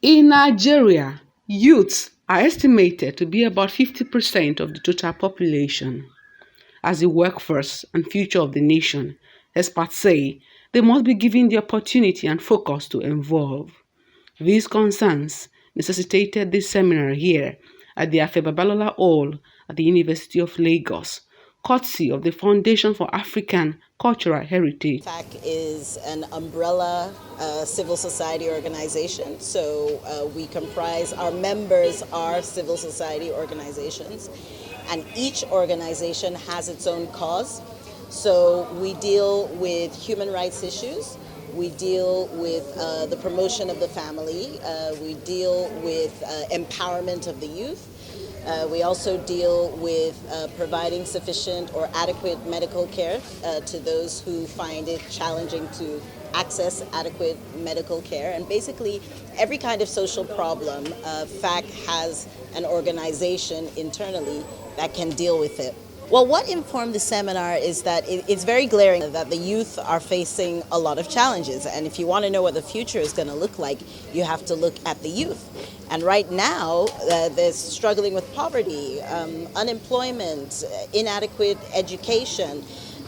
In Nigeria, youths are estimated to be about 50% of the total population. As the workforce and future of the nation, experts say they must be given the opportunity and focus to evolve. These concerns necessitated this seminar here at the Afe Babalola Hall at the University of Lagos, courtesy of the Foundation for African Cultural Heritage. FAC is an umbrella civil society organization. So we comprise, our members are civil society organizations, and each organization has its own cause. So we deal with human rights issues, we deal with the promotion of the family, we deal with empowerment of the youth. We also deal with providing sufficient or adequate medical care to those who find it challenging to access adequate medical care. And basically, every kind of social problem, FAC has an organization internally that can deal with it. Well, what informed the seminar is that it's very glaring that the youth are facing a lot of challenges. And if you want to know what the future is going to look like, you have to look at the youth. And right now, they're struggling with poverty, unemployment, inadequate education.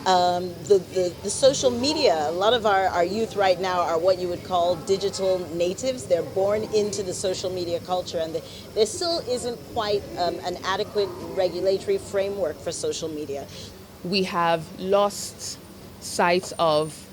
The social media, a lot of our youth right now are what you would call digital natives. They're born into the social media culture, and there still isn't quite an adequate regulatory framework for social media. We have lost sight of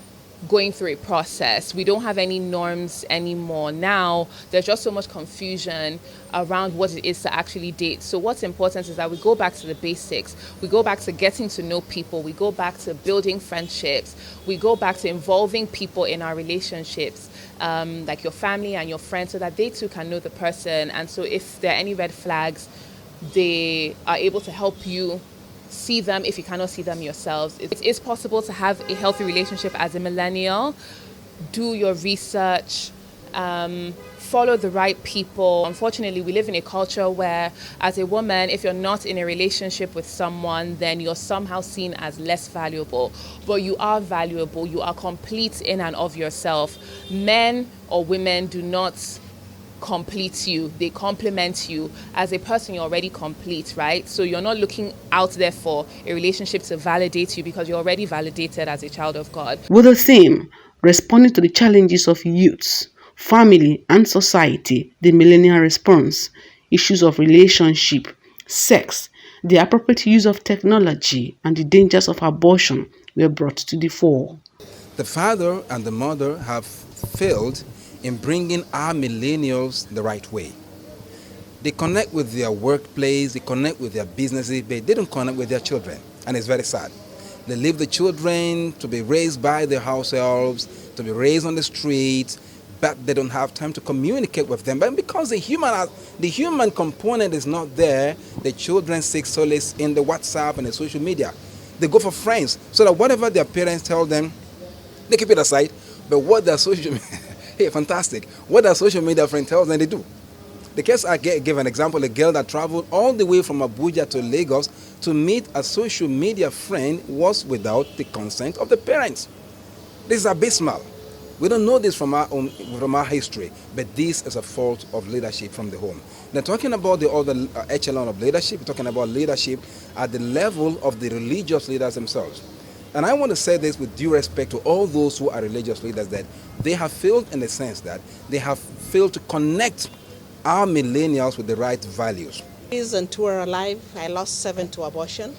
going through a process. We don't have any norms anymore. Now, there's just so much confusion around what it is to actually date. So what's important is that we go back to the basics. We go back to getting to know people. We go back to building friendships. We go back to involving people in our relationships, like your family and your friends, so that they too can know the person. And so if there are any red flags, they are able to help you see them if you cannot see them yourselves. It is possible to have a healthy relationship as a millennial. Do your research, follow the right people. Unfortunately, we live in a culture where, as a woman, if you're not in a relationship with someone, then you're somehow seen as less valuable. But you are valuable. You are complete in and of yourself. Men or women do not complete you, they complement you. As a person, you're already complete, right? So you're not looking out there for a relationship to validate you, because you're already validated as a child of God. With the theme, responding to the challenges of youths, family, and society, the millennial response, issues of relationship, sex, the appropriate use of technology, and the dangers of abortion were brought to the fore. The father and the mother have failed in bringing our millennials the right way. They connect with their workplace, they connect with their businesses, but they don't connect with their children. And it's very sad. They leave the children to be raised by their households, to be raised on the streets, but they don't have time to communicate with them. But because the human component is not there, the children seek solace in the WhatsApp and the social media. They go for friends, so that whatever their parents tell them, they keep it aside. But what their social hey, fantastic. What their social media friend tells them, they do. The case I give an example, a girl that traveled all the way from Abuja to Lagos to meet a social media friend was without the consent of the parents. This is abysmal. We don't know this from our history, but this is a fault of leadership from the home. Now, talking about the other echelon of leadership, we're talking about leadership at the level of the religious leaders themselves. And I want to say this with due respect to all those who are religious leaders, that they have failed in the sense that they have failed to connect our millennials with the right values. And two are alive. I lost 7 to abortion,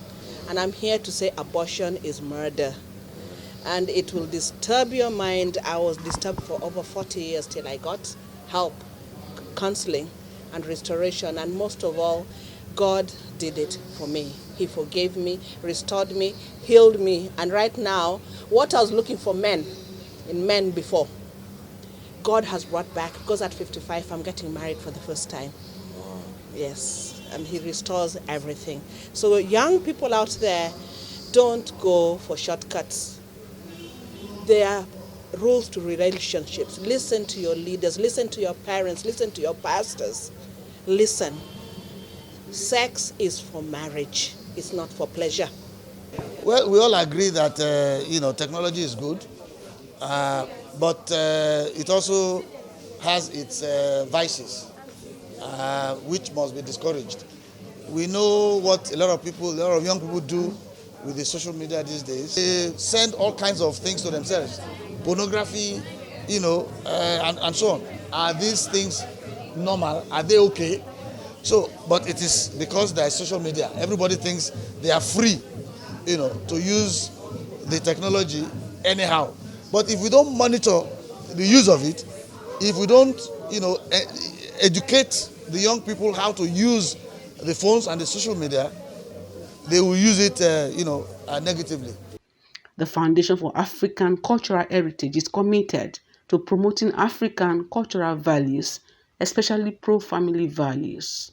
and I'm here to say abortion is murder. And it will disturb your mind. I was disturbed for over 40 years till I got help, counseling, and restoration. And most of all, God did it for me. He forgave me, restored me, healed me. And right now, what I was looking for in men before, God has brought back, because at 55, I'm getting married for the first time. Yes, and He restores everything. So young people out there, don't go for shortcuts. There are rules to relationships. Listen to your leaders, listen to your parents, listen to your pastors. Listen. Sex is for marriage, it's not for pleasure. Well, we all agree that technology is good, but it also has its vices, which must be discouraged. We know what a lot of young people do with the social media these days. They send all kinds of things to themselves, pornography, and so on. Are these things normal? Are they okay? So, but it is because there is social media. Everybody thinks they are free, to use the technology anyhow. But if we don't monitor the use of it, if we don't, educate the young people how to use the phones and the social media, they will use it, negatively. The Foundation for African Cultural Heritage is committed to promoting African cultural values, especially pro-family values.